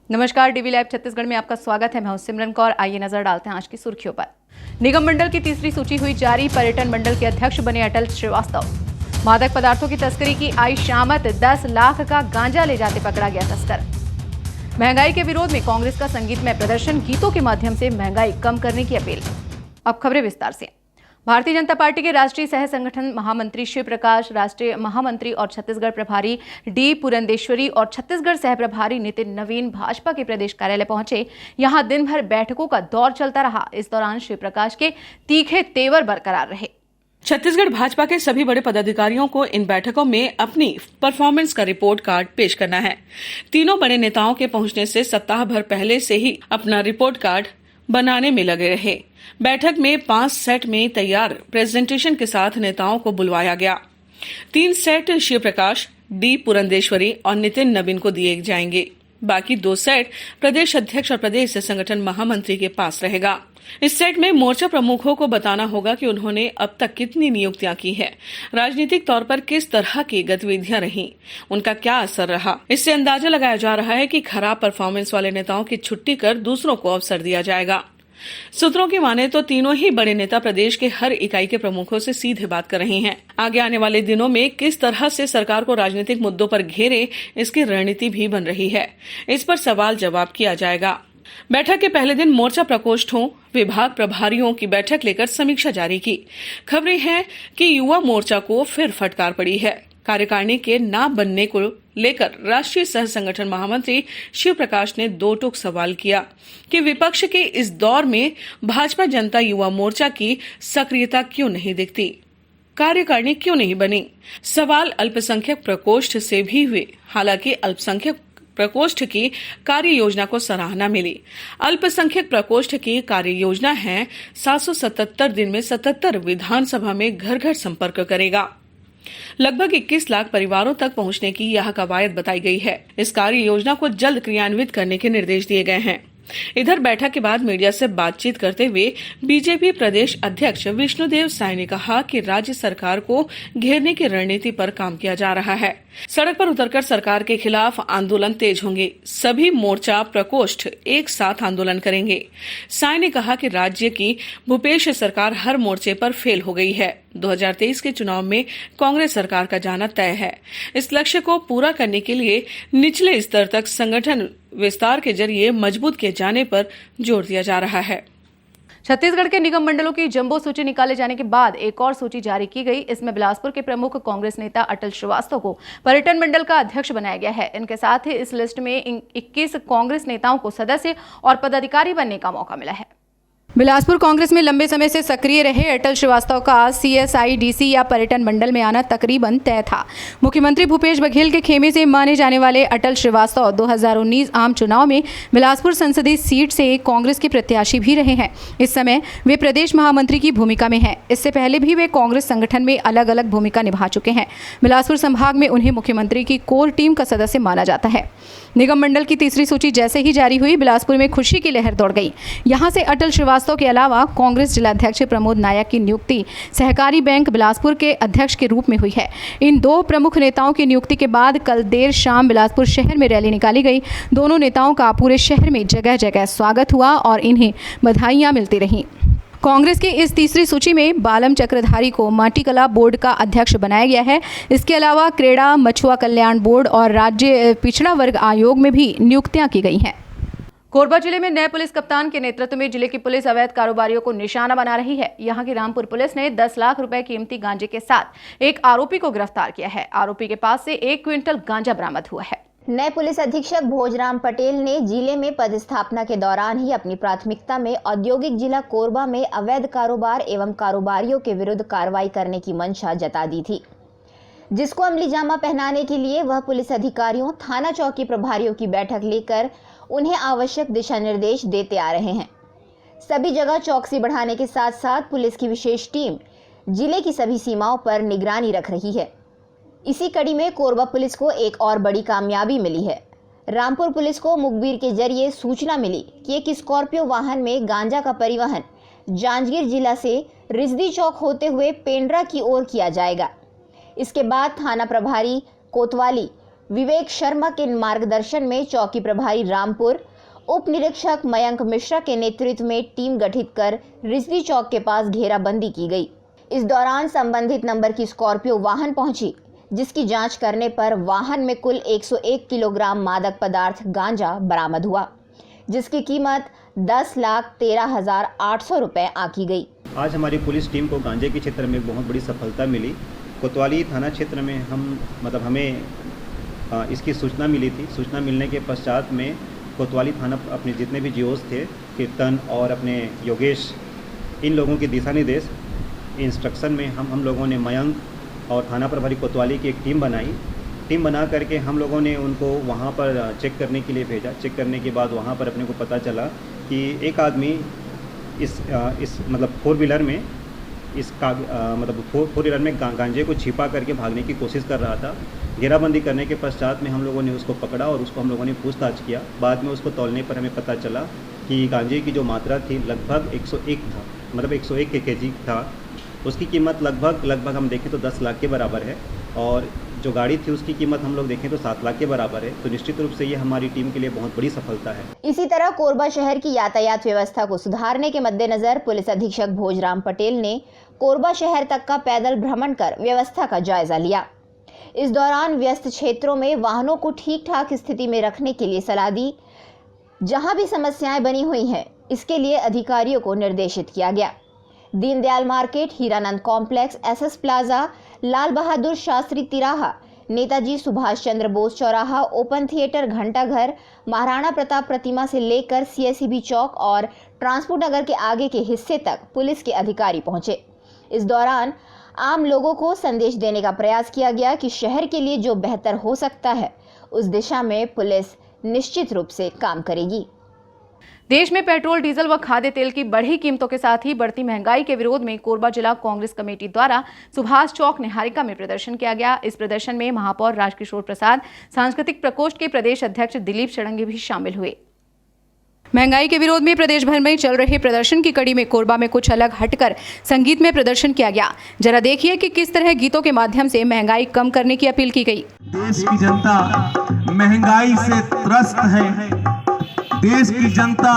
नमस्कार, DV live Chhattisgarh में आपका स्वागत है। मैं हूं सिमरन कौर। आइए नजर डालते हैं आज की सुर्खियों पर। निगम मंडल की तीसरी सूची हुई जारी। पर्यटन मंडल के अध्यक्ष बने अटल श्रीवास्तव। मादक पदार्थों की तस्करी की आई शामत। 10 लाख का गांजा ले जाते पकड़ा गया तस्कर। महंगाई के विरोध में कांग्रेस का संगीतमय प्रदर्शन। गीतों के माध्यम से महंगाई कम करने की अपील। अब खबरें विस्तार से। भारतीय जनता पार्टी के राष्ट्रीय सह संगठन महामंत्री शिव प्रकाश, राष्ट्रीय महामंत्री और छत्तीसगढ़ प्रभारी डी पुरंदेश्वरी और छत्तीसगढ़ सह प्रभारी नितिन नवीन भाजपा के प्रदेश कार्यालय पहुंचे। यहां दिन भर बैठकों का दौर चलता रहा। इस दौरान शिव प्रकाश के तीखे तेवर बरकरार रहे। छत्तीसगढ़ भाजपा के सभी बड़े पदाधिकारियों को इन बैठकों में अपनी परफॉर्मेंस का रिपोर्ट कार्ड पेश करना है। तीनों बड़े नेताओं के पहुंचने से सप्ताह भर पहले से ही अपना रिपोर्ट कार्ड बनाने में लगे रहे। बैठक में 5 सेट में तैयार प्रेजेंटेशन के साथ नेताओं को बुलवाया गया। 3 सेट शिव प्रकाश, डी पुरंदेश्वरी और नितिन नवीन को दिए जाएंगे। बाकी 2 सेट प्रदेश अध्यक्ष और प्रदेश संगठन महामंत्री के पास रहेगा। इस सेट में मोर्चा प्रमुखों को बताना होगा कि उन्होंने अब तक कितनी नियुक्तियां की है, राजनीतिक तौर पर किस तरह की गतिविधियां रहीं, उनका क्या असर रहा। इससे अंदाजा लगाया जा रहा है कि खराब परफॉर्मेंस वाले नेताओं की छुट्टी कर दूसरों को अवसर दिया जाएगा। सूत्रों की माने तो तीनों ही बड़े नेता प्रदेश के हर इकाई के प्रमुखों से सीधे बात कर रहे हैं। आगे आने वाले दिनों में किस तरह से सरकार को राजनीतिक मुद्दों पर घेरे, इसकी रणनीति भी बन रही है। इस पर सवाल जवाब किया जाएगा। बैठक के पहले दिन मोर्चा प्रकोष्ठों, विभाग प्रभारियों की बैठक लेकर समीक्षा जारी की। खबरें हैं कि युवा मोर्चा को फिर फटकार पड़ी है। कार्यकारिणी के न बनने को लेकर राष्ट्रीय सह संगठन महामंत्री शिव प्रकाश ने 2 टूक सवाल किया कि विपक्ष के इस दौर में भाजपा जनता युवा मोर्चा की सक्रियता क्यों नहीं दिखती, कार्यकारिणी क्यों नहीं बनी। सवाल अल्पसंख्यक प्रकोष्ठ से भी हुए। हालांकि अल्पसंख्यक प्रकोष्ठ की कार्य योजना को सराहना मिली। अल्पसंख्यक प्रकोष्ठ की कार्य योजना है 777 दिन में 77 विधानसभा में घर घर संपर्क करेगा। लगभग 21 लाख परिवारों तक पहुंचने की यह कवायद बताई गई है। इस कार्य योजना को जल्द क्रियान्वित करने के निर्देश दिए गए हैं। इधर बैठक के बाद मीडिया से बातचीत करते हुए बीजेपी प्रदेश अध्यक्ष विष्णुदेव साय ने कहा कि राज्य सरकार को घेरने की रणनीति पर काम किया जा रहा है। सड़क पर उतरकर सरकार के खिलाफ आंदोलन तेज होंगे। सभी मोर्चा प्रकोष्ठ एक साथ आंदोलन करेंगे। साय ने कहा कि राज्य की भूपेश सरकार हर मोर्चे पर फेल हो गई है। 2023 के चुनाव में कांग्रेस सरकार का जाना तय है। इस लक्ष्य को पूरा करने के लिए निचले स्तर तक संगठन विस्तार के जरिए मजबूत किए जाने पर जोर दिया जा रहा है। छत्तीसगढ़ के निगम मंडलों की जंबो सूची निकाले जाने के बाद एक और सूची जारी की गई। इसमें बिलासपुर के प्रमुख कांग्रेस नेता अटल श्रीवास्तव को पर्यटन मंडल का अध्यक्ष बनाया गया है। इनके साथ ही इस लिस्ट में 21 कांग्रेस नेताओं को सदस्य और पदाधिकारी बनने का मौका मिला है। बिलासपुर कांग्रेस में लंबे समय से सक्रिय रहे अटल श्रीवास्तव का CSIDC या पर्यटन मंडल में आना तकरीबन तय था। मुख्यमंत्री भूपेश बघेल के खेमे से माने जाने वाले अटल श्रीवास्तव 2019 आम चुनाव में बिलासपुर संसदीय सीट से कांग्रेस के प्रत्याशी भी रहे हैं। इस समय वे प्रदेश महामंत्री की भूमिका में हैं। इससे पहले भी वे कांग्रेस संगठन में अलग अलग भूमिका निभा चुके हैं। बिलासपुर संभाग में उन्हें मुख्यमंत्री की कोर टीम का सदस्य माना जाता है। निगम मंडल की तीसरी सूची जैसे ही जारी हुई, बिलासपुर में खुशी की लहर दौड़ गई। यहां से अटल श्रीवास्तव के अलावा कांग्रेस जिलाध्यक्ष प्रमोद नायक की नियुक्ति सहकारी बैंक बिलासपुर के अध्यक्ष के रूप में हुई है। इन 2 प्रमुख नेताओं की नियुक्ति के बाद कल देर शाम बिलासपुर शहर में रैली निकाली गई। दोनों नेताओं का पूरे शहर में जगह जगह स्वागत हुआ और इन्हें बधाइयां मिलती रहीं। कांग्रेस की इस तीसरी सूची में बालम चक्रधारी को माटीकला बोर्ड का अध्यक्ष बनाया गया है। इसके अलावा क्रेडा मछुआ कल्याण बोर्ड और राज्य पिछड़ा वर्ग आयोग में भी नियुक्तियां की गई हैं। कोरबा जिले में नए पुलिस कप्तान के नेतृत्व में जिले की पुलिस अवैध कारोबारियों को निशाना बना रही है। यहां की रामपुर पुलिस ने 10 लाख रुपए कीमती गांजे के साथ एक आरोपी को गिरफ्तार किया है। आरोपी के पास से 1 क्विंटल गांजा बरामद हुआ है। नए पुलिस अधीक्षक भोजराम पटेल ने जिले में पदस्थापना के दौरान ही अपनी प्राथमिकता में औद्योगिक जिला कोरबा में अवैध कारोबार एवं कारोबारियों के विरुद्ध कार्रवाई करने की मंशा जता दी थी, जिसको अमली जामा पहनाने के लिए वह पुलिस अधिकारियों, थाना चौकी प्रभारियों की बैठक लेकर उन्हें आवश्यक दिशा निर्देश देते आ रहे हैं। सभी जगह चौकसी बढ़ाने के साथ साथ पुलिस की विशेष टीम जिले की सभी सीमाओं पर निगरानी रख रही है। इसी कड़ी में कोरबा पुलिस को एक और बड़ी कामयाबी मिली है। रामपुर पुलिस को मुखबिर के जरिए सूचना मिली कि एक स्कॉर्पियो वाहन में गांजा का परिवहन जांजगीर जिला से रिजदी चौक होते हुए पेंड्रा की ओर किया जाएगा। इसके बाद थाना प्रभारी कोतवाली विवेक शर्मा के मार्गदर्शन में चौकी प्रभारी रामपुर, उप निरीक्षक मयंक मिश्रा के नेतृत्व में टीम गठित कर रिजवी चौक के पास घेराबंदी की गई। इस दौरान संबंधित नंबर की स्कॉर्पियो वाहन पहुंची, जिसकी जांच करने पर वाहन में कुल 101 किलोग्राम मादक पदार्थ गांजा बरामद हुआ, जिसकी कीमत 10,13,800 रुपए आंकी गई। आज हमारी पुलिस टीम को गांजे के क्षेत्र में बहुत बड़ी सफलता मिली। कोतवाली थाना क्षेत्र में हमें इसकी सूचना मिली थी। सूचना मिलने के पश्चात में कोतवाली थाना अपने जितने भी जीओस थे, कीर्तन और अपने योगेश, इन लोगों के दिशा निर्देश इंस्ट्रक्शन में हम लोगों ने मयंक और थाना प्रभारी कोतवाली की एक टीम बनाई। टीम बना करके हम लोगों ने उनको वहाँ पर चेक करने के लिए भेजा। चेक करने के बाद वहाँ पर अपने को पता चला कि एक आदमी इस फोर व्हीलर में फोर व्हीलर में गांजे को छिपा करके भागने की कोशिश कर रहा था। घेराबंदी करने के पश्चात में हम लोगों ने उसको पकड़ा और उसको हम लोगों ने पूछताछ किया। बाद में उसको तौलने पर हमें पता चला कि गांजे की जो मात्रा थी लगभग 101 था, 101 केजी था। उसकी कीमत लगभग हम देखें तो 10 लाख के बराबर है और जो गाड़ी थी उसकी कीमत हम लोग देखें तो 7 लाख के बराबर है। तो निश्चित रूप से ये हमारी टीम के लिए बहुत बड़ी सफलता है। इसी तरह कोरबा शहर की यातायात व्यवस्था को सुधारने के मद्देनजर पुलिस अधीक्षक भोजराम पटेल ने कोरबा शहर तक का पैदल भ्रमण कर व्यवस्था का जायजा लिया। इस दौरान व्यस्त क्षेत्रों में वाहनों को ठीक ठाक स्थिति में रखने के लिए सलाह दी। जहां भी समस्याएं बनी हुई हैं, इसके लिए अधिकारियों को निर्देशित किया गया। Deendayal market, Hiranand complex, SS plaza, Lal Bahadur Shastri तिराहा, नेताजी सुभाष चंद्र बोस चौराहा, ओपन थिएटर, घंटाघर, महाराणा प्रताप प्रतिमा से लेकर सीएसईबी चौक और ट्रांसपोर्ट नगर के आगे के हिस्से तक पुलिस के अधिकारी पहुंचे। इस दौरान आम लोगों को संदेश देने का प्रयास किया गया कि शहर के लिए जो बेहतर हो सकता है, उस दिशा में पुलिस निश्चित रूप से काम करेगी। देश में पेट्रोल, डीजल व खाद्य तेल की बढ़ी कीमतों के साथ ही बढ़ती महंगाई के विरोध में कोरबा जिला कांग्रेस कमेटी द्वारा सुभाष चौक निहारिका में प्रदर्शन किया गया। इस प्रदर्शन में महापौर राजकिशोर प्रसाद, सांस्कृतिक प्रकोष्ठ के प्रदेश अध्यक्ष दिलीप षडंगी भी शामिल हुए। महंगाई के विरोध में प्रदेश भर में चल रहे प्रदर्शन की कड़ी में कोरबा में कुछ अलग हटकर संगीत में प्रदर्शन किया गया। जरा देखिए कि किस तरह गीतों के माध्यम से महंगाई कम करने की अपील की गई। देश की जनता महंगाई से त्रस्त है। देश की जनता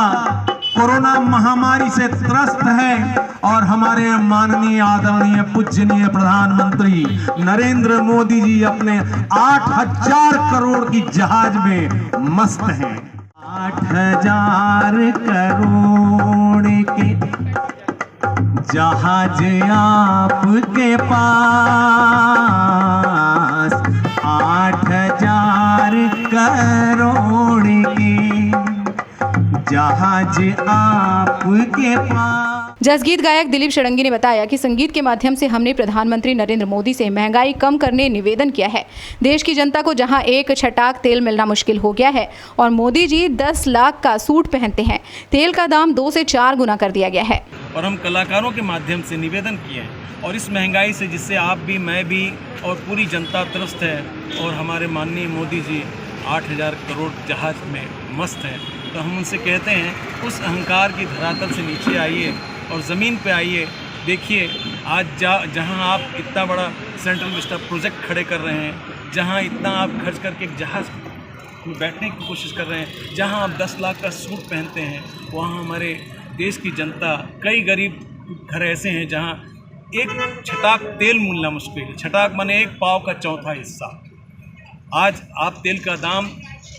कोरोना महामारी से त्रस्त है और हमारे माननीय आदरणीय पूजनीय प्रधानमंत्री नरेंद्र मोदी जी अपने 8,000 करोड़ की जहाज में मस्त हैं। 8,000 करोड़ के जहाज आपके पास, 8,000 करोड़ के जहाज आपके पास। जसगीत गायक दिलीप षडंगी ने बताया कि संगीत के माध्यम से हमने प्रधानमंत्री नरेंद्र मोदी से महंगाई कम करने निवेदन किया है। देश की जनता को जहां एक छटाक तेल मिलना मुश्किल हो गया है और मोदी जी 10 लाख का सूट पहनते हैं, तेल का दाम 2 से 4 गुना कर दिया गया है। और हम कलाकारों के माध्यम से निवेदन किए हैं और इस महंगाई से जिससे आप भी, मैं भी और पूरी जनता त्रस्त है और हमारे माननीय मोदी जी 8,000 करोड़ जहाज में मस्त हैं, तो हम उनसे कहते हैं उस अहंकार की धरातल से नीचे आइए और ज़मीन पे आइए। देखिए आज जहां आप इतना बड़ा सेंट्रल विस्टा प्रोजेक्ट खड़े कर रहे हैं, जहां इतना आप खर्च करके एक जहाज़ में बैठने की कोशिश कर रहे हैं, जहां आप 10 लाख का सूट पहनते हैं, वहां हमारे देश की जनता, कई गरीब घर ऐसे हैं जहां एक छटाक तेल मिलना मुश्किल है। छटाक माने एक पाव का चौथा हिस्सा। आज आप तेल का दाम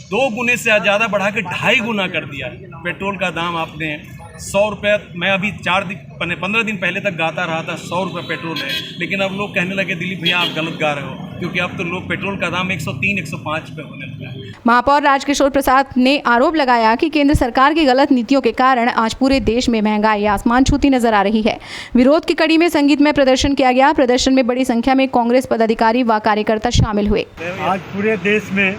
2 गुने से ज़्यादा बढ़ा के 2.5 गुना कर दिया। पेट्रोल का दाम आपने 100 रुपये, मैं अभी 15 दिन पहले तक गाता रहा था 100 रुपये पेट्रोल है, लेकिन अब लोग कहने लगे दिलीप भैया आप गलत गा रहे हो, क्योंकि अब तो लोग पेट्रोल का दाम 103-105 रुपये होने लगा है। महापौर राजकिशोर प्रसाद ने आरोप लगाया कि केंद्र सरकार की गलत नीतियों के कारण आज पूरे देश में महंगाई आसमान छूती नजर आ रही है। विरोध की कड़ी में संगीत में प्रदर्शन किया गया। प्रदर्शन में बड़ी संख्या में कांग्रेस पदाधिकारी व कार्यकर्ता शामिल हुए। आज पूरे देश में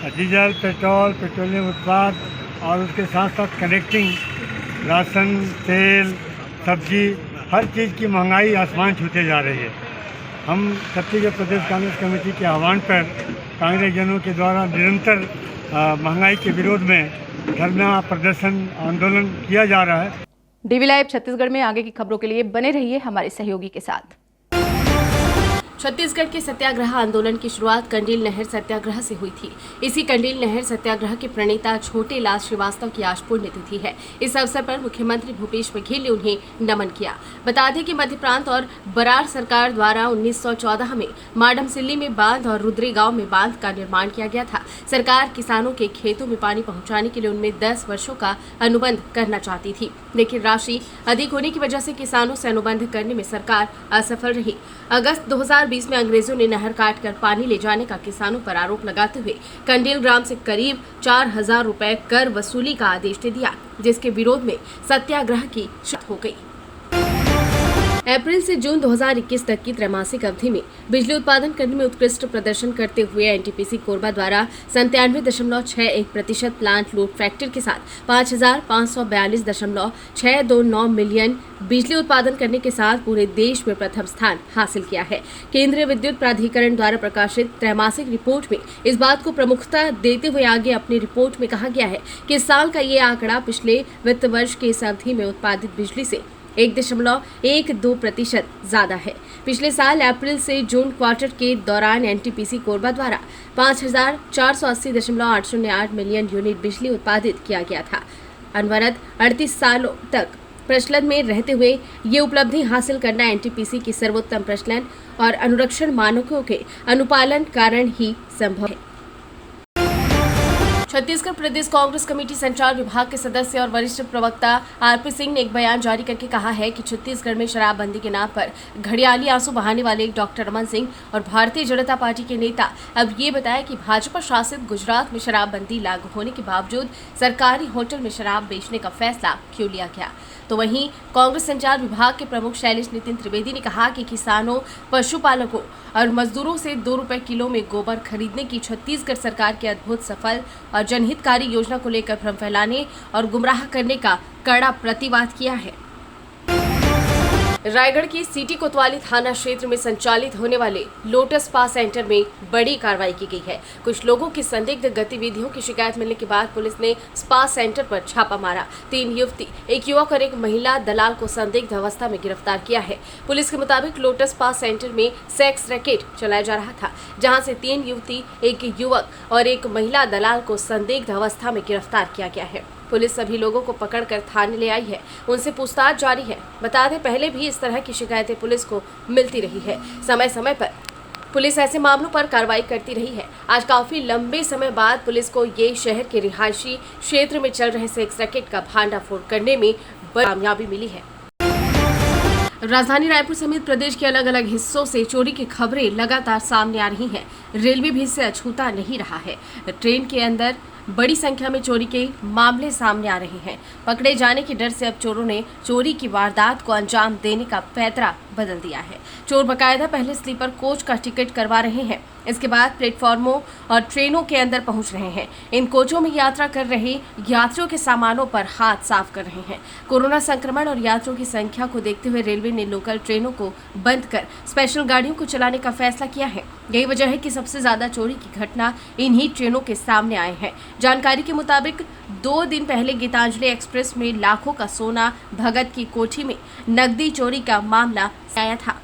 डीजल, पेट्रोल, पेट्रोलियम उत्पाद और उसके साथ साथ कनेक्टिंग राशन, तेल, सब्जी, हर चीज़ की महंगाई आसमान छूते जा रही है। हम छत्तीसगढ़ प्रदेश कांग्रेस कमेटी के आह्वान पर कांग्रेस जनों के द्वारा निरंतर महंगाई के विरोध में धरना, प्रदर्शन, आंदोलन किया जा रहा है। डीवी लाइव छत्तीसगढ़ में आगे की खबरों के लिए बने रहिए हमारे सहयोगी के साथ। छत्तीसगढ़ के सत्याग्रह आंदोलन की शुरुआत कंडील नहर सत्याग्रह से हुई थी। इसी कंडील नहर सत्याग्रह के प्रणेता छोटे लाल श्रीवास्तव की आज पुण्यतिथि है। इस अवसर पर मुख्यमंत्री भूपेश बघेल ने उन्हें नमन किया। बता दें कि मध्य प्रांत और बरार सरकार द्वारा 1914 में माडमसिल्ली में बांध और रुद्री गांव में बांध का निर्माण किया गया था। सरकार किसानों के खेतों में पानी पहुंचाने के लिए उनमें 10 वर्षों का अनुबंध करना चाहती थी, लेकिन राशि अधिक होने की वजह से किसानों से अनुबंध करने में सरकार असफल रही। अगस्त 2020 में अंग्रेजों ने नहर काटकर पानी ले जाने का किसानों पर आरोप लगाते हुए कंडील ग्राम से करीब 4000 रुपए कर वसूली का आदेश दे दिया, जिसके विरोध में सत्याग्रह की शुरुआत हो गई। अप्रैल से जून 2021 तक की त्रैमासिक अवधि में बिजली उत्पादन करने में उत्कृष्ट प्रदर्शन करते हुए एनटीपीसी कोरबा द्वारा 97.61% प्लांट लोड फैक्टर के साथ 5542.629 मिलियन बिजली उत्पादन करने के साथ पूरे देश में प्रथम स्थान हासिल किया है। केंद्रीय विद्युत प्राधिकरण द्वारा प्रकाशित त्रैमासिक रिपोर्ट में इस बात को प्रमुखता देते हुए आगे अपनी रिपोर्ट में कहा गया है कि इस साल का ये आंकड़ा पिछले वित्त वर्ष की इस अवधि में उत्पादित बिजली से 1.12% ज्यादा है। पिछले साल अप्रैल से जून क्वार्टर के दौरान एनटीपीसी कोरबा द्वारा 5480.808 मिलियन यूनिट बिजली उत्पादित किया गया था। अनवरत 38 सालों तक प्रचलन में रहते हुए ये उपलब्धि हासिल करना एनटीपीसी की सर्वोत्तम प्रचलन और अनुरक्षण मानकों के अनुपालन कारण ही संभव है। छत्तीसगढ़ प्रदेश कांग्रेस कमेटी संचार विभाग के सदस्य और वरिष्ठ प्रवक्ता आरपी सिंह ने एक बयान जारी करके कहा है कि छत्तीसगढ़ में शराबबंदी के नाम पर घड़ियाली आंसू बहाने वाले डॉक्टर रमन सिंह और भारतीय जनता पार्टी के नेता अब ये बताया कि भाजपा शासित गुजरात में शराबबंदी लागू होने के बावजूद सरकारी होटल में शराब बेचने का फैसला क्यों लिया गया। तो वहीं कांग्रेस संचार विभाग के प्रमुख शैलेश नितिन त्रिवेदी ने कहा कि किसानों, पशुपालकों और मजदूरों से 2 रुपए किलो में गोबर खरीदने की छत्तीसगढ़ सरकार की अद्भुत सफल और जनहितकारी योजना को लेकर भ्रम फैलाने और गुमराह करने का कड़ा प्रतिवाद किया है। रायगढ़ की सिटी कोतवाली थाना क्षेत्र में संचालित होने वाले लोटस स्पा सेंटर में बड़ी कार्रवाई की गई है। कुछ लोगों की संदिग्ध गतिविधियों की शिकायत मिलने के बाद पुलिस ने स्पा सेंटर पर छापा मारा। 3 युवती, एक युवक और एक महिला दलाल को संदिग्ध अवस्था में गिरफ्तार किया है। पुलिस के मुताबिक लोटस स्पा सेंटर में सेक्स रैकेट चलाया जा रहा था, जहां से 3 युवती, एक युवक और एक महिला दलाल को संदिग्ध अवस्था में गिरफ्तार किया गया है। पुलिस सभी लोगों को पकड़कर थाने ले आई है, उनसे पूछताछ जारी है। बता दें, पहले भी इस तरह की शिकायतें पुलिस को मिलती रही है। समय समय पर पुलिस ऐसे मामलों पर कार्रवाई करती रही है। आज काफी लंबे समय बाद पुलिस को ये शहर के रिहायशी क्षेत्र में चल रहे सेक्स रैकेट का भांडाफोड़ करने में बड़ी कामयाबी मिली है। राजधानी रायपुर समेत प्रदेश के अलग अलग हिस्सों से चोरी की खबरें लगातार सामने आ रही हैं। रेलवे भी इससे अछूता नहीं रहा है। ट्रेन के अंदर बड़ी संख्या में चोरी के मामले सामने आ रहे हैं। पकड़े जाने के डर से अब चोरों ने चोरी की वारदात को अंजाम देने का पैतरा बदल दिया है। चोर बकायदा पहले स्लीपर कोच का टिकट करवा रहे हैं, इसके बाद प्लेटफॉर्मों और ट्रेनों के अंदर पहुंच रहे हैं। इन कोचों में यात्रा कर रहे यात्रियों के सामानों पर हाथ साफ कर रहे हैं। कोरोना संक्रमण और यात्रियों की संख्या को देखते हुए रेलवे ने लोकल ट्रेनों को बंद कर स्पेशल गाड़ियों को चलाने का फैसला किया है। यही वजह है कि सबसे ज्यादा चोरी की घटना इन्हीं ट्रेनों के सामने आए हैं। जानकारी के मुताबिक 2 दिन पहले गीतांजलि एक्सप्रेस में लाखों का सोना भगत की कोठी में नकदी चोरी का मामला आया था।